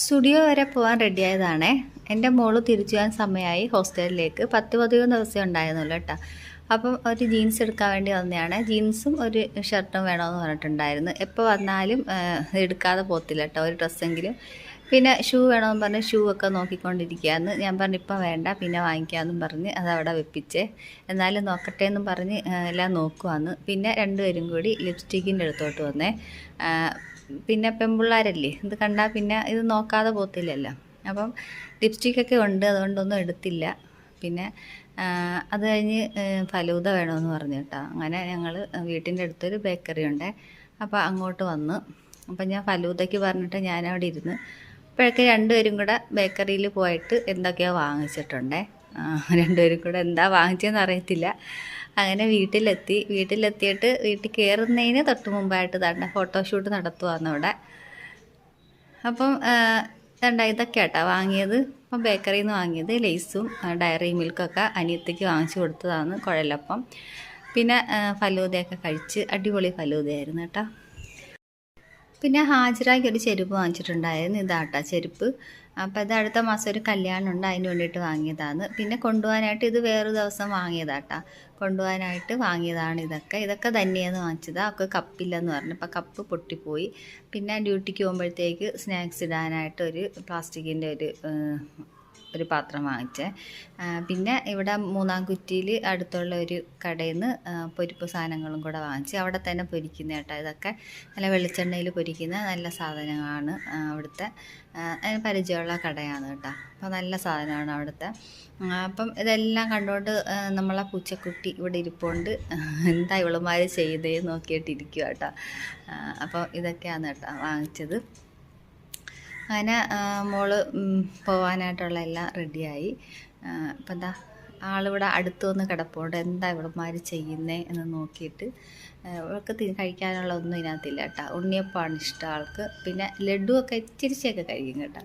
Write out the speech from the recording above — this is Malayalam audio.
സ്റ്റുഡിയോ വരെ പോകാൻ റെഡിയായതാണേ. എൻ്റെ മോള് തിരിച്ചു പോകാൻ സമയമായി ഹോസ്റ്റലിലേക്ക്. 10-13 ദിവസം ഉണ്ടായിരുന്നല്ലോ കേട്ടോ. അപ്പം ഒരു ജീൻസ് എടുക്കാൻ വേണ്ടി വന്നതാണ്. ജീൻസും ഒരു ഷർട്ടും വേണമെന്ന് പറഞ്ഞിട്ടുണ്ടായിരുന്നു. എപ്പോൾ വന്നാലും എടുക്കാതെ പോകത്തില്ല കേട്ടോ, ഒരു ഡ്രസ്സെങ്കിലും. പിന്നെ ഷൂ വേണമെന്ന് പറഞ്ഞ് ഷൂ ഒക്കെ നോക്കിക്കൊണ്ടിരിക്കുകയെന്ന് ഞാൻ പറഞ്ഞു ഇപ്പം വേണ്ട, പിന്നെ വാങ്ങിക്കാമെന്നും പറഞ്ഞ് അതവിടെ വെപ്പിച്ചേ. എന്നാലും നോക്കട്ടെ എന്നും പറഞ്ഞ് എല്ലാം നോക്കുവാന്ന്. പിന്നെ രണ്ടുപേരും കൂടി ലിപ്സ്റ്റിക്കിൻ്റെ അടുത്തോട്ട് വന്നേ. പിന്നെ പെൺപിള്ളേരല്ലേ, ഇത് കണ്ടാൽ പിന്നെ ഇത് നോക്കാതെ പോകത്തില്ലല്ലോ. അപ്പം ലിപ്സ്റ്റിക്കൊക്കെ ഉണ്ട്, അതുകൊണ്ടൊന്നും എടുത്തില്ല. പിന്നെ അത് കഴിഞ്ഞ് ഫലൂദ വേണമെന്ന് പറഞ്ഞു കേട്ടോ. അങ്ങനെ ഞങ്ങൾ വീട്ടിൻ്റെ അടുത്തൊരു ബേക്കറി ഉണ്ട്, അപ്പോൾ അങ്ങോട്ട് വന്നു. അപ്പം ഞാൻ ഫലൂദയ്ക്ക് പറഞ്ഞിട്ട് ഞാനവിടെ ഇരുന്ന്. അപ്പോഴൊക്കെ രണ്ടുപേരും കൂടെ ബേക്കറിയിൽ പോയിട്ട് എന്തൊക്കെയോ വാങ്ങിച്ചിട്ടുണ്ടേ. രണ്ടുപേരും കൂടെ എന്താ വാങ്ങിച്ചതെന്ന് അറിയത്തില്ല. അങ്ങനെ വീട്ടിലെത്തിയിട്ട് വീട്ടിൽ കയറുന്നതിന് തൊട്ട് മുമ്പായിട്ട് തന്നെ ഫോട്ടോഷൂട്ട് നടത്തുവാന്ന് ഇവിടെ. അപ്പം ഇതൊക്കെ കേട്ടോ വാങ്ങിയത്. അപ്പം ബേക്കറിയിൽ നിന്ന് വാങ്ങിയത് ലേസും ഡയറി മിൽക്കൊക്കെ അനിയത്തിക്ക് വാങ്ങിച്ചു കൊടുത്തതാണ്, കുഴലപ്പം. പിന്നെ ഫലൂദയൊക്കെ കഴിച്ച് അടിപൊളി ഫലൂദയായിരുന്നു കേട്ടോ. പിന്നെ ഹാജിറായ്ക്ക് ഒരു ചെരുപ്പ് വാങ്ങിച്ചിട്ടുണ്ടായിരുന്നു. ഇതാട്ടോ ചെരുപ്പ്. അപ്പോൾ ഇത് അടുത്ത മാസം ഒരു കല്യാണം ഉണ്ട്, അതിന് വേണ്ടിയിട്ട് വാങ്ങിയതാണ്. പിന്നെ കൊണ്ടുപോകാനായിട്ട് ഇത് വേറൊരു ദിവസം വാങ്ങിയതാട്ടോ. കൊണ്ടുപോകാനായിട്ട് വാങ്ങിയതാണ് ഇതൊക്കെ തന്നെയെന്ന് വാങ്ങിച്ചതാണ്. ഒക്കെ കപ്പില്ലെന്ന് പറഞ്ഞു. അപ്പോൾ കപ്പ് പൊട്ടിപ്പോയി. പിന്നെ ഡ്യൂട്ടിക്ക് പോകുമ്പോഴത്തേക്ക് സ്നാക്സ് ഇടാനായിട്ട് ഒരു പ്ലാസ്റ്റിക്കിൻ്റെ ഒരു പാത്രം വാങ്ങിച്ചേ. പിന്നെ ഇവിടെ മൂന്നാംകുറ്റിയിൽ അടുത്തുള്ള ഒരു കടയിൽ നിന്ന് പൊരിപ്പ് സാധനങ്ങളും കൂടെ വാങ്ങിച്ച്. അവിടെ തന്നെ പൊരിക്കുന്ന കേട്ടോ. ഇതൊക്കെ നല്ല വെളിച്ചെണ്ണയിൽ പൊരിക്കുന്ന നല്ല സാധനങ്ങളാണ് അവിടുത്തെ. അതിന് പരിചയമുള്ള കടയാണ് കേട്ടോ. അപ്പോൾ നല്ല സാധനമാണ് അവിടുത്തെ. അപ്പം ഇതെല്ലാം കണ്ടുകൊണ്ട് നമ്മളെ പൂച്ചക്കുട്ടി ഇവിടെ ഇരിപ്പുണ്ട്. എന്താ ഇവളുമാർ ചെയ്തേന്ന് നോക്കിയിട്ടിരിക്കുക കേട്ടോ. അപ്പോൾ ഇതൊക്കെയാണ് കേട്ടോ വാങ്ങിച്ചത്. അങ്ങനെ മോള് പോകാനായിട്ടുള്ള എല്ലാം റെഡിയായി. അപ്പം എന്താ ആളിവിടെ അടുത്ത് വന്ന് കിടപ്പുണ്ട്. എന്താ ഇവളുമാർ ചെയ്യുന്നേ എന്ന് നോക്കിയിട്ട്. ഇവൾക്ക് കഴിക്കാനുള്ള ഒന്നും ഇതിനകത്തില്ല കേട്ടോ. ഉണ്ണിയപ്പമാണ് ഇഷ്ടം ആൾക്ക്. പിന്നെ ലഡുവൊക്കെ ഇച്ചിരിച്ചൊക്കെ കഴിക്കും കേട്ടോ.